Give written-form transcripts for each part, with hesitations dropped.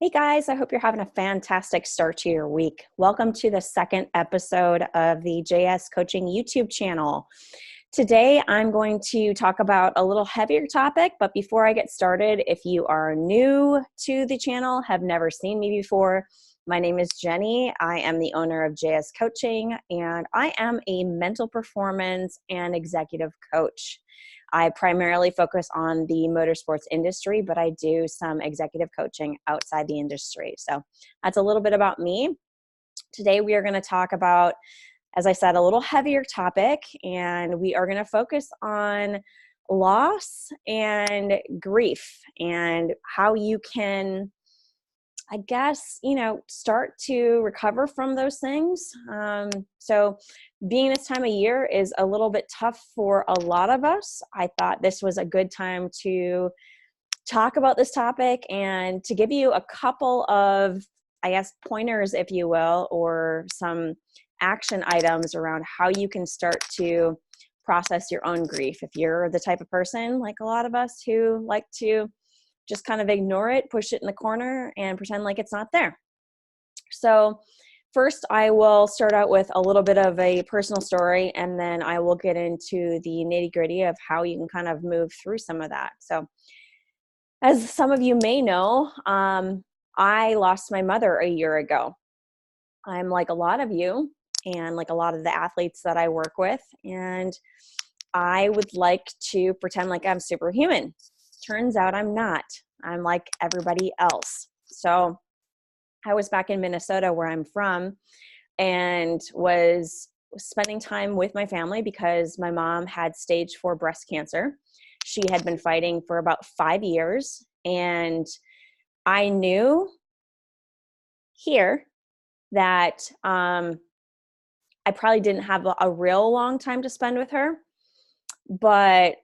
Hey guys, I hope you're having a fantastic start to your week. Welcome to the second episode of the JS Coaching YouTube channel. Today I'm going to talk about a little heavier topic, but before I get started, if you are new to the channel, have never seen me before, my name is Jenny. I am the owner of JS Coaching, and I am a mental performance and executive coach. I primarily focus on the motorsports industry, but I do some executive coaching outside the industry. So that's a little bit about me. Today we are going to talk about, as I said, a little heavier topic, and we are going to focus on loss and grief and how you can, I guess, start to recover from those things. So being this time of year is a little bit tough for a lot of us. I thought this was a good time to talk about this topic and to give you a couple of, I guess, pointers, if you will, or some action items around how you can start to process your own grief. If you're the type of person, like a lot of us, who like to just kind of ignore it, push it in the corner, and pretend like it's not there. So first, I will start out with a little bit of a personal story, and then I will get into the nitty-gritty of how you can kind of move through some of that. So as some of you may know, I lost my mother a year ago. I'm like a lot of you and like a lot of the athletes that I work with, and I would like to pretend like I'm superhuman. Turns out I'm not. I'm like everybody else. So I was back in Minnesota, where I'm from, and was spending time with my family because my mom had stage 4 breast cancer. She had been fighting for about 5 years, and I knew here that I probably didn't have a real long time to spend with her, but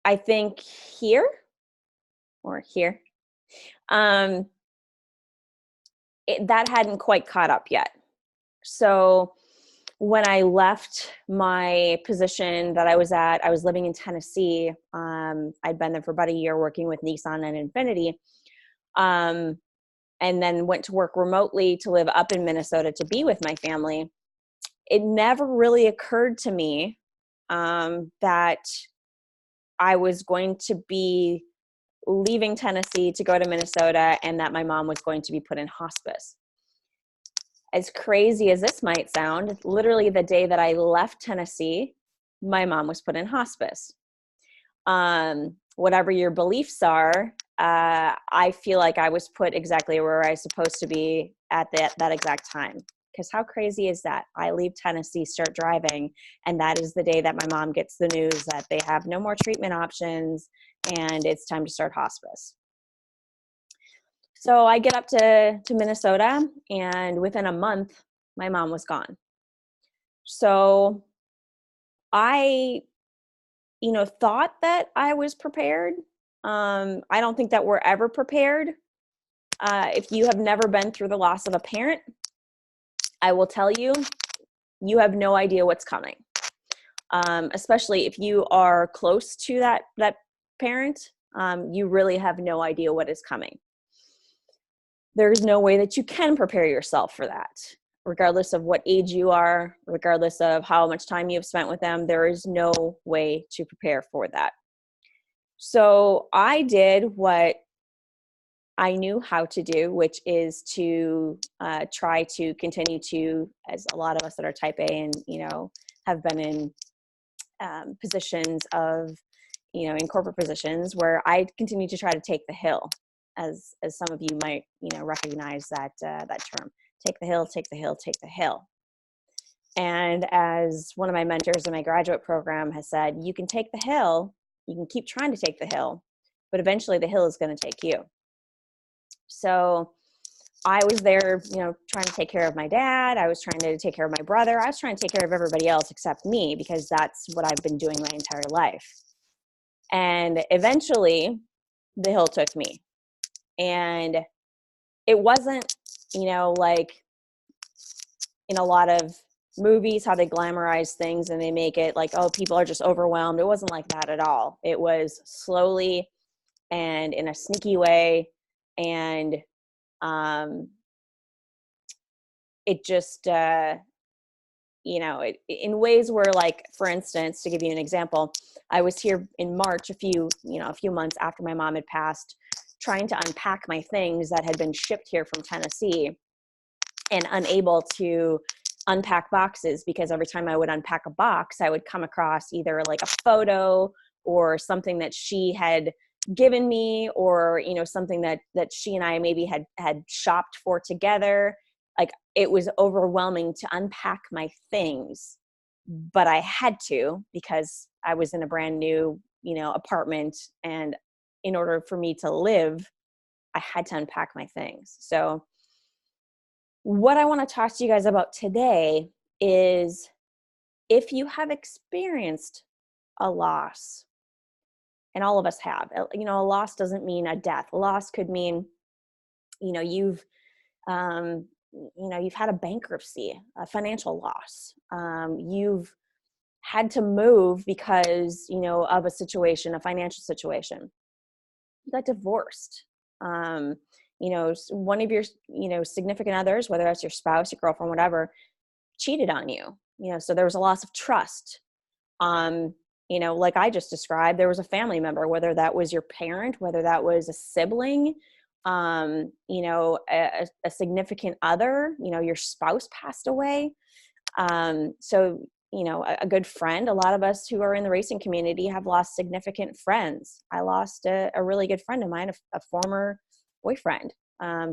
I think here, um, that hadn't quite caught up yet. So when I left my position that I was at, I was living in Tennessee. I'd been there for about a year working with Nissan and Infiniti, and then went to work remotely to live up in Minnesota to be with my family. It never really occurred to me that I was going to be leaving Tennessee to go to Minnesota, and that my mom was going to be put in hospice. As crazy as this might sound, literally the day that I left Tennessee, my mom was put in hospice. Whatever your beliefs are, I feel like I was put exactly where I was supposed to be at that exact time. Because how crazy is that? I leave Tennessee, start driving, and that is the day that my mom gets the news that they have no more treatment options and it's time to start hospice. So I get up to Minnesota, and within a month, my mom was gone. So I, thought that I was prepared. I don't think that we're ever prepared. If you have never been through the loss of a parent, I will tell you, you have no idea what's coming. Especially if you are close to that parent, you really have no idea what is coming. There's no way that you can prepare yourself for that. Regardless of what age you are, regardless of how much time you've spent with them, there is no way to prepare for that. So I did what I knew how to do, which is to try to continue to, as a lot of us that are type A and, have been in positions of, in corporate positions, where I continue to try to take the hill, as some of you might, recognize that term. Take the hill, take the hill, take the hill. And as one of my mentors in my graduate program has said, you can take the hill, you can keep trying to take the hill, but eventually the hill is going to take you. So I was there, trying to take care of my dad. I was trying to take care of my brother. I was trying to take care of everybody else except me, because that's what I've been doing my entire life. And eventually the hill took me. And it wasn't, like in a lot of movies, how they glamorize things and they make it like, oh, people are just overwhelmed. It wasn't like that at all. It was slowly and in a sneaky way. And It just, in ways where, like, for instance, to give you an example, I was here in March, a few months after my mom had passed, trying to unpack my things that had been shipped here from Tennessee, and unable to unpack boxes, because every time I would unpack a box, I would come across either like a photo or something that she had given me, or something that she and I maybe had shopped for together. Like, it was overwhelming to unpack my things, but I had to, because I was in a brand new apartment, and in order for me to live, I had to unpack my things. So what I want to talk to you guys about today is, if you have experienced a loss, and all of us have, a loss doesn't mean a death. A loss could mean, you've, you've had a bankruptcy, a financial loss. You've had to move because, of a situation, a financial situation. You got divorced. One of your, significant others, whether that's your spouse, your girlfriend, whatever, cheated on you. So there was a loss of trust. Like I just described, there was a family member, whether that was your parent, whether that was a sibling, a significant other, your spouse passed away. So, a good friend. A lot of us who are in the racing community have lost significant friends. I lost a really good friend of mine, a former boyfriend,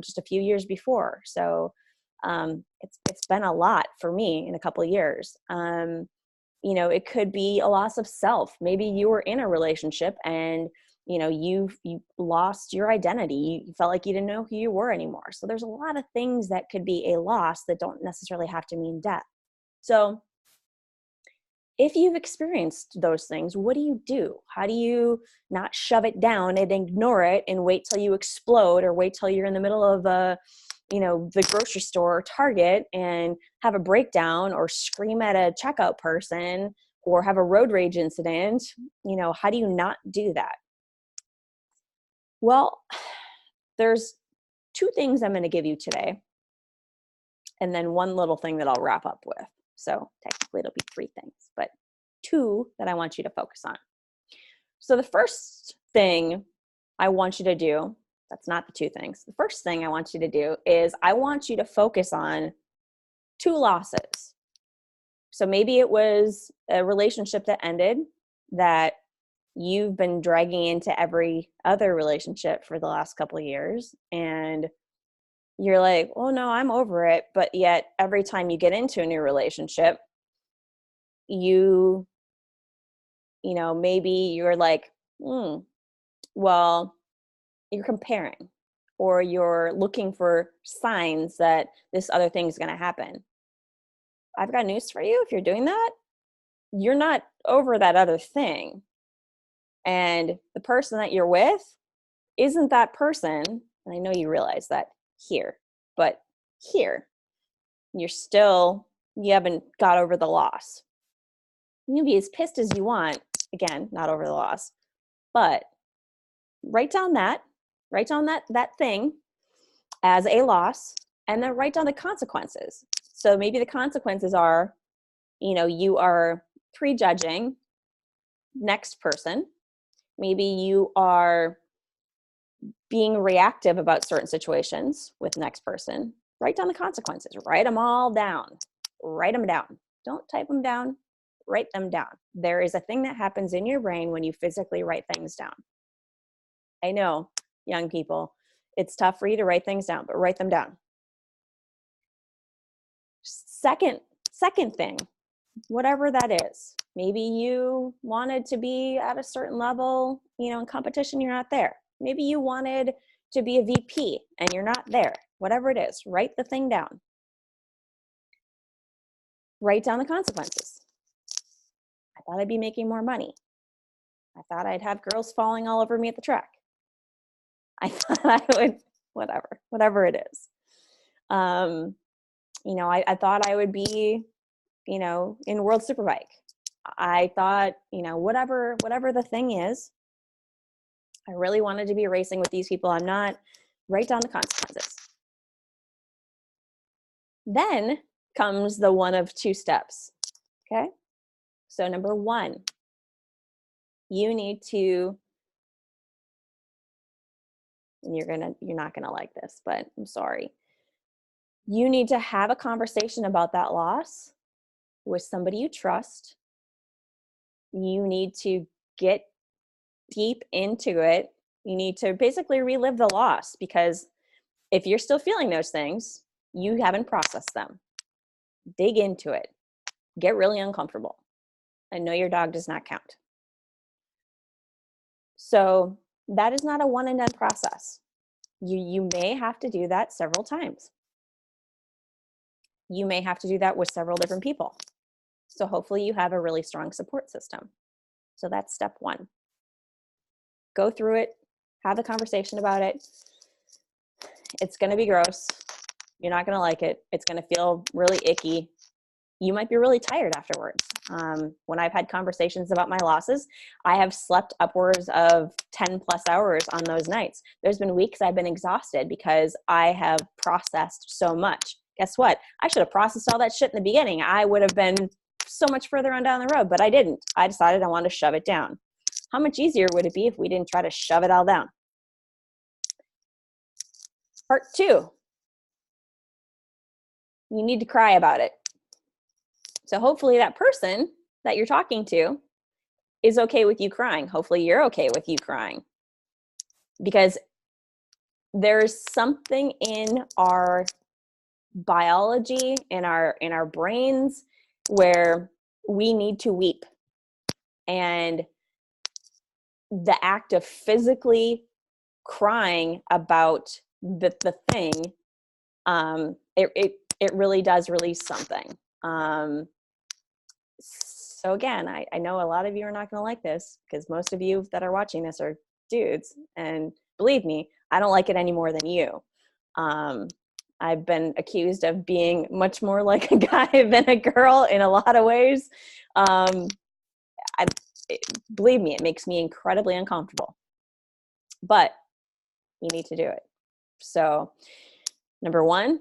just a few years before. So it's been a lot for me in a couple of years. It could be a loss of self. Maybe you were in a relationship and you lost your identity. You felt like you didn't know who you were anymore. So there's a lot of things that could be a loss that don't necessarily have to mean death. So if you've experienced those things, what do you do? How do you not shove it down and ignore it and wait till you explode, or wait till you're in the middle of the grocery store or Target and have a breakdown, or scream at a checkout person, or have a road rage incident? How do you not do that? Well, there's two things I'm going to give you today, and then one little thing that I'll wrap up with. So technically it'll be three things, but two that I want you to focus on. So the first thing I want you to do, that's not the two things. The first thing I want you to do is, I want you to focus on two losses. So maybe it was a relationship that ended, that you've been dragging into every other relationship for the last couple of years, and you're like, oh no, I'm over it. But yet every time you get into a new relationship, maybe you're like, well, you're comparing, or you're looking for signs that this other thing is going to happen. I've got news for you. If you're doing that, you're not over that other thing. And the person that you're with isn't that person. And I know you realize that here, but here, you haven't got over the loss. You can be as pissed as you want. Again, not over the loss, but write down that thing as a loss, and then write down the consequences. So maybe the consequences are, you are prejudging next person. Maybe you are being reactive about certain situations with next person. Write down the consequences. Write them all down. Write them down. Don't type them down. Write them down. There is a thing that happens in your brain when you physically write things down. I know, young people, it's tough for you to write things down, but write them down. Second thing, whatever that is. Maybe you wanted to be at a certain level, in competition, you're not there. Maybe you wanted to be a VP and you're not there. Whatever it is, write the thing down. Write down the consequences. I thought I'd be making more money. I thought I'd have girls falling all over me at the track. I thought I would, whatever it is. I thought I would be, in World Superbike. I thought, whatever the thing is, I really wanted to be racing with these people. I'm not. Write down the consequences. Then comes the one of two steps. Okay. So number one, you need to, and you're not gonna like this, but I'm sorry. You need to have a conversation about that loss with somebody you trust. You need to get deep into it. You need to basically relive the loss, because if you're still feeling those things, you haven't processed them. Dig into it. Get really uncomfortable. And know your dog does not count. So that is not a one and done process. You may have to do that several times. You may have to do that with several different people. So hopefully you have a really strong support system. So that's step one. Go through it, have a conversation about it. It's going to be gross. You're not going to like it. It's going to feel really icky. You might be really tired afterwards. When I've had conversations about my losses, I have slept upwards of 10 plus hours on those nights. There's been weeks I've been exhausted because I have processed so much. Guess what? I should have processed all that shit in the beginning. I would have been so much further on down the road, but I didn't. I decided I wanted to shove it down. How much easier would it be if we didn't try to shove it all down? Part two, you need to cry about it. So hopefully that person that you're talking to is okay with you crying. Hopefully you're okay with you crying. Because there's something in our biology, in our brains, where we need to weep. And the act of physically crying about the thing, it really does release something. So again, I know a lot of you are not going to like this, because most of you that are watching this are dudes, and believe me, I don't like it any more than you. I've been accused of being much more like a guy than a girl in a lot of ways. Believe me, it makes me incredibly uncomfortable, but you need to do it. So number one,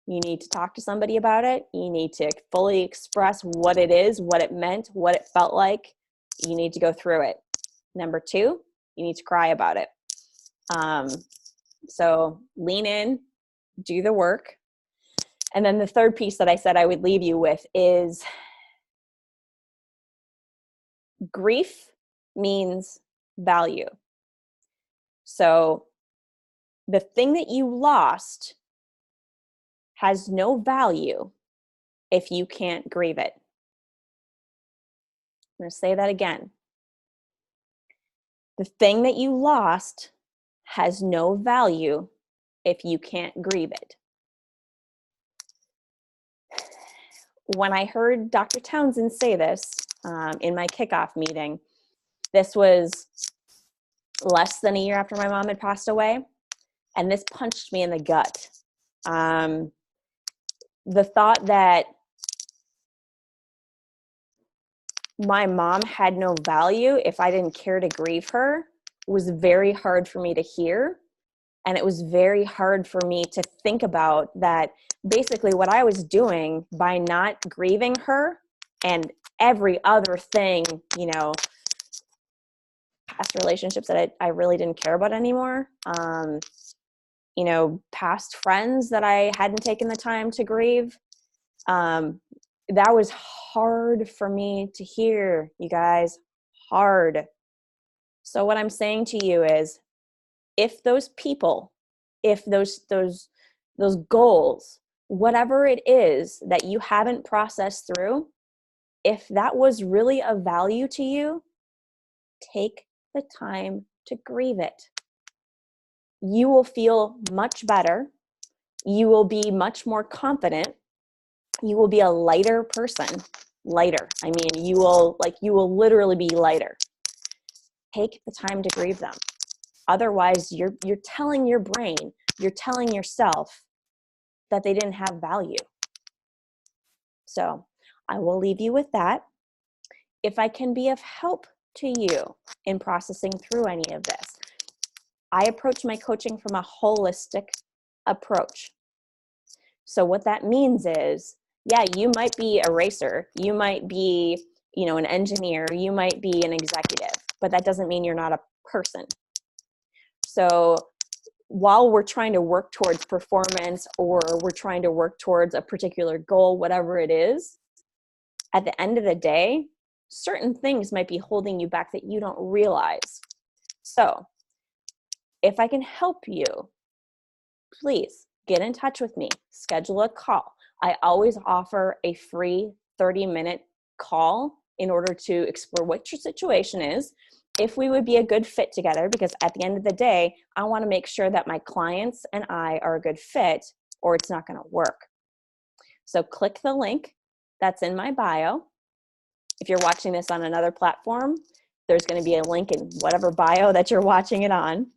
you need to talk to somebody about it. You need to fully express what it is, what it meant, what it felt like. You need to go through it. Number two, you need to cry about it. So lean in, do the work. And then the third piece that I said I would leave you with is grief means value. So the thing that you lost has no value if you can't grieve it. I'm going to say that again. The thing that you lost has no value if you can't grieve it. When I heard Dr. Townsend say this in my kickoff meeting, this was less than a year after my mom had passed away, and this punched me in the gut. The thought that my mom had no value if I didn't care to grieve her was very hard for me to hear. And it was very hard for me to think about that basically what I was doing by not grieving her and every other thing, past relationships that I really didn't care about anymore. Past friends that I hadn't taken the time to grieve. That was hard for me to hear, you guys, hard. So what I'm saying to you is, if those people, if those goals, whatever it is that you haven't processed through, if that was really of value to you, take the time to grieve it. You will feel much better. You will be much more confident. You will be a lighter person. Lighter. I mean, you will literally be lighter. Take the time to grieve them. Otherwise, you're telling your brain, you're telling yourself that they didn't have value. So I will leave you with that. If I can be of help to you in processing through any of this, I approach my coaching from a holistic approach. So what that means is, yeah, you might be a racer, you might be, an engineer, you might be an executive, but that doesn't mean you're not a person. So while we're trying to work towards performance, or we're trying to work towards a particular goal, whatever it is, at the end of the day, certain things might be holding you back that you don't realize. So if I can help you, please get in touch with me, schedule a call. I always offer a free 30-minute call in order to explore what your situation is, if we would be a good fit together, because at the end of the day, I want to make sure that my clients and I are a good fit, or it's not going to work. So click the link that's in my bio. If you're watching this on another platform, there's going to be a link in whatever bio that you're watching it on,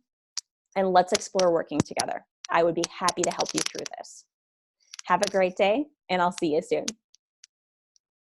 and let's explore working together. I would be happy to help you through this. Have a great day, and I'll see you soon.